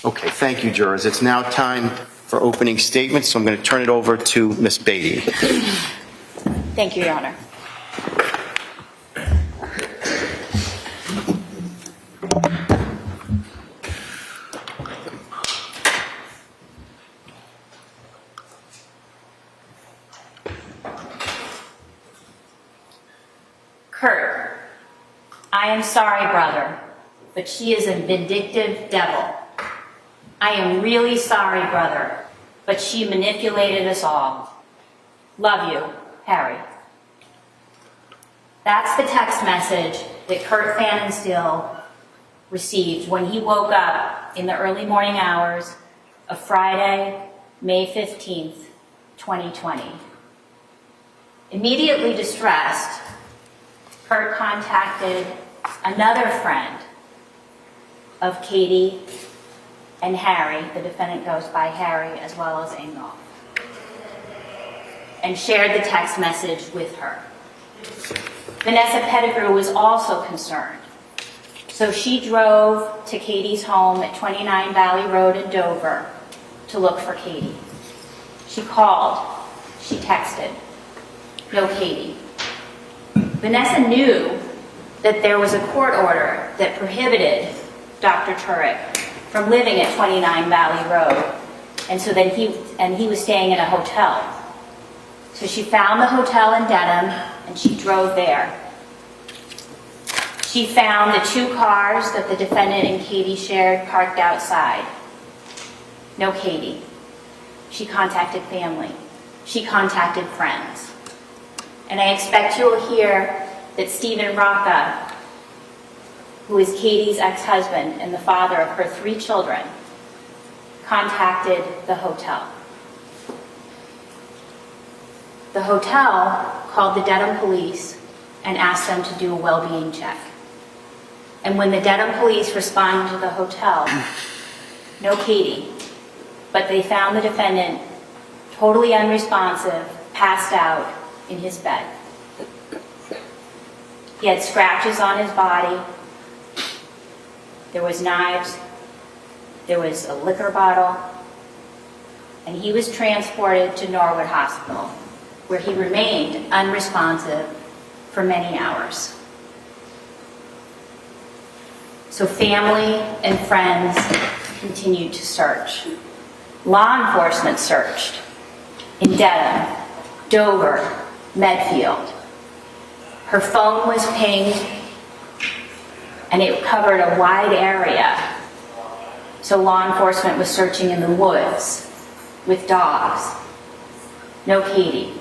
Okay, thank you, jurors. It's now time for opening statements, so I'm going to turn it over to Ms. Beatty. Thank you, Your Honor. Kurt, I am sorry, brother, but she is a vindictive devil. I am really sorry, brother, but she manipulated us all. Love you, Harry. That's the text message that Kurt Pfannenstiel received when he woke up in the early morning hours of Friday, May 15th, 2020. Immediately distressed, Kurt contacted another friend of Katie and Harry, the defendant goes by Harry, as well as Ingolf, and shared the text message with her. Vanessa Pettigrew was also concerned, so she drove to Katie's home at 29 Valley Road in Dover to look for Katie. She called, she texted, no Katie. Vanessa knew that there was a court order that prohibited Dr. Tuerk from living at 29 Valley Road, and so then he was staying in a hotel. So she found the hotel in Dedham, and she drove there. She found the 2 cars that the defendant and Katie shared parked outside. No Katie. She contacted family. She contacted friends. And I expect you will hear that Stephen Rocca, who is Katie's ex-husband and the father of her 3 children, contacted the hotel. The hotel called the Dedham police and asked them to do a well-being check. And when the Dedham police responded to the hotel, no Katie, but they found the defendant totally unresponsive, passed out in his bed. He had scratches on his body. There was knives. There was a liquor bottle. And he was transported to Norwood Hospital, where he remained unresponsive for many hours. So family and friends continued to search. Law enforcement searched in Dedham, Dover, Medfield. Her phone was pinged, and it covered a wide area. So law enforcement was searching in the woods with dogs. No Katie.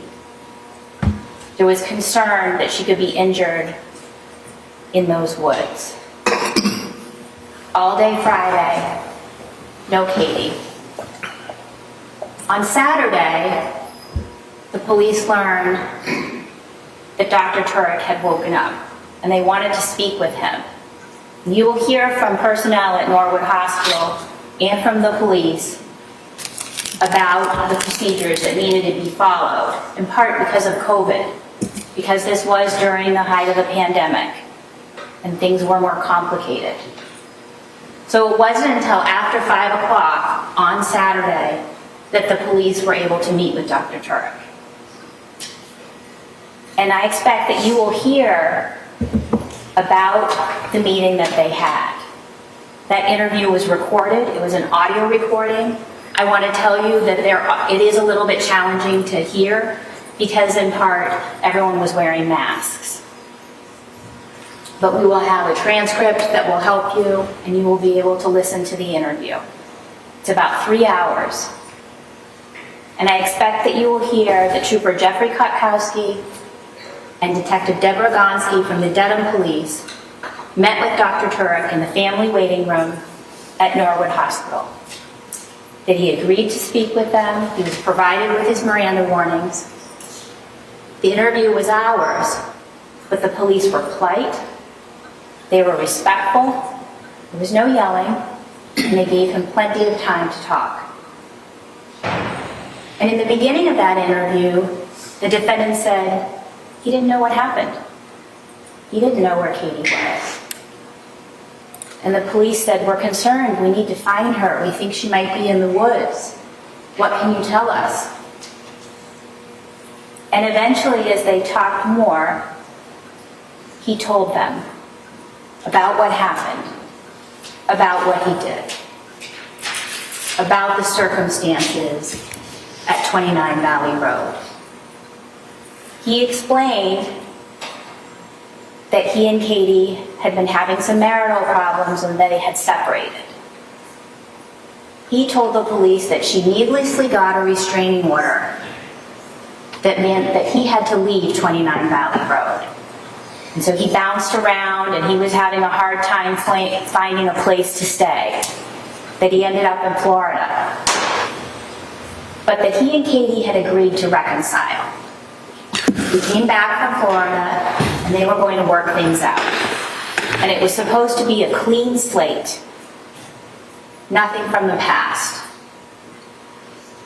There was concern that she could be injured in those woods. All day Friday, no Katie. On Saturday, the police learned that Dr. Tuerk had woken up, and they wanted to speak with him. You will hear from personnel at Norwood Hospital and from the police about the procedures that needed to be followed, in part because of COVID, because this was during the height of the pandemic, and things were more complicated. So it wasn't until after 5 o'clock on Saturday that the police were able to meet with Dr. Tuerk. And I expect that you will hear about the meeting that they had. That interview was recorded. It was an audio recording. I want to tell you that it is a little bit challenging to hear because, in part, everyone was wearing masks. But we will have a transcript that will help you, and you will be able to listen to the interview. It's about 3 hours. And I expect that you will hear that Trooper Jeffrey Kotkowski and Detective Deborah Gonski from the Dedham Police met with Dr. Tuerk in the family waiting room at Norwood Hospital. That he agreed to speak with them. He was provided with his Miranda warnings. The interview was hours, but the police were polite. They were respectful. There was no yelling, and they gave him plenty of time to talk. And in the beginning of that interview, the defendant said he didn't know what happened. He didn't know where Katie was. And the police said, "We're concerned. We need to find her. We think she might be in the woods. What can you tell us?" And eventually, as they talked more, he told them about what happened, about what he did, about the circumstances at 29 Valley Road. He explained that he and Katie had been having some marital problems and they had separated. He told the police that she needlessly got a restraining order that meant that he had to leave 29 Valley Road. And so he bounced around and he was having a hard time finding a place to stay, that he ended up in Florida. But that he and Katie had agreed to reconcile. He came back from Florida and they were going to work things out. And it was supposed to be a clean slate, nothing from the past.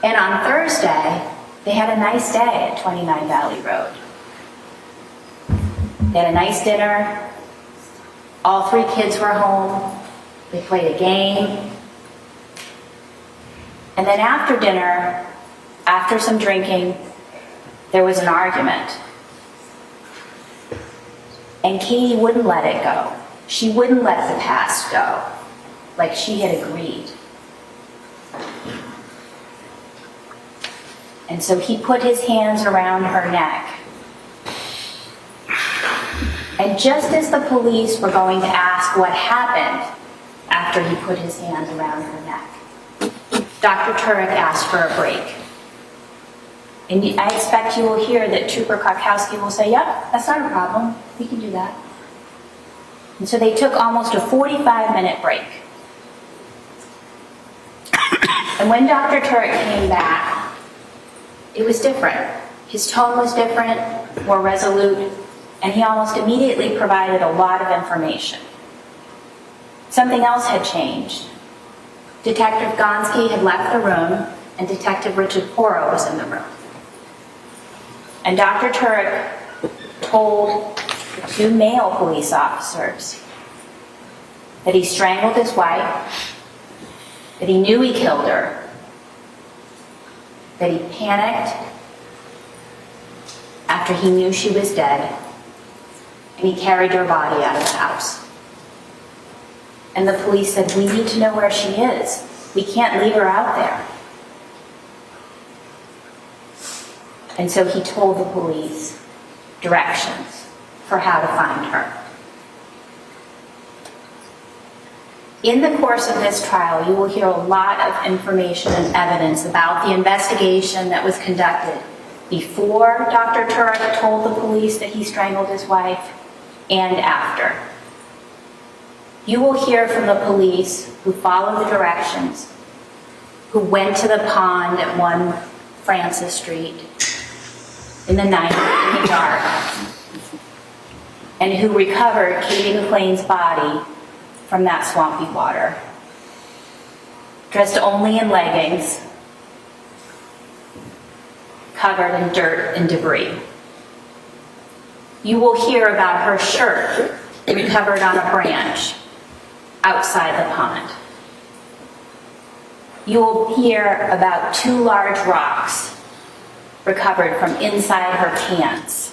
And on Thursday, they had a nice day at 29 Valley Road. They had a nice dinner. All three kids were home. They played a game. And then after dinner, after some drinking, there was an argument. And Katie wouldn't let it go. She wouldn't let the past go, like she had agreed. And so he put his hands around her neck. And just as the police were going to ask what happened after he put his hands around her neck, Dr. Tuerk asked for a break. And I expect you will hear that Trooper Krakowski will say, "Yep, that's not a problem. We can do that." And so they took almost a 45-minute break. And when Dr. Tuerk came back, it was different. His tone was different, more resolute, and he almost immediately provided a lot of information. Something else had changed. Detective Gonski had left the room, and Detective Richard Porro was in the room. And Dr. Tuerk told the two male police officers that he strangled his wife, that he knew he killed her, that he panicked after he knew she was dead, and he carried her body out of the house. And the police said, "We need to know where she is. We can't leave her out there." And so he told the police directions for how to find her. In the course of this trial, you will hear a lot of information and evidence about the investigation that was conducted before Dr. Tuerk told the police that he strangled his wife and after. You will hear from the police who followed the directions, who went to the pond at 1 Francis Street in the night, in the dark, and who recovered Katie McLean's body from that swampy water, dressed only in leggings, covered in dirt and debris. You will hear about her shirt recovered on a branch outside the pond. You will hear about 2 large rocks recovered from inside her pants.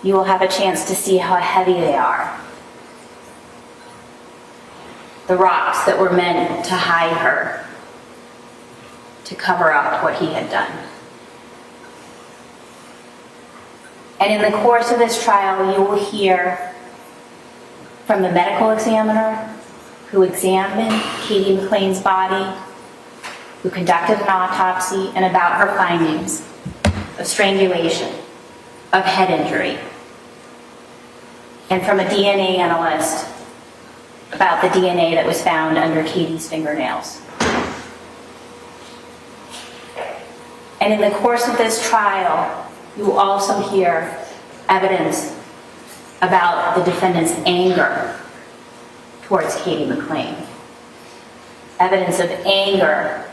You will have a chance to see how heavy they are. The rocks that were meant to hide her, to cover up what he had done. And in the course of this trial, you will hear from the medical examiner who examined Katie McLean's body, who conducted an autopsy, and about her findings of strangulation, of head injury, and from a DNA analyst about the DNA that was found under Katie's fingernails. And in the course of this trial, you will also hear evidence about the defendant's anger towards Katie McLean. Evidence of anger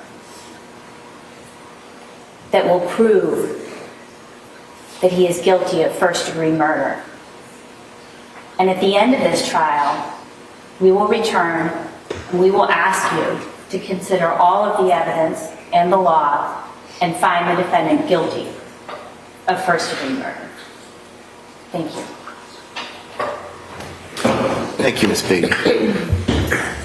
that will prove that he is guilty of first-degree murder. And at the end of this trial, we will return and we will ask you to consider all of the evidence and the law and find the defendant guilty of first-degree murder. Thank you. Thank you, Ms. Beatty.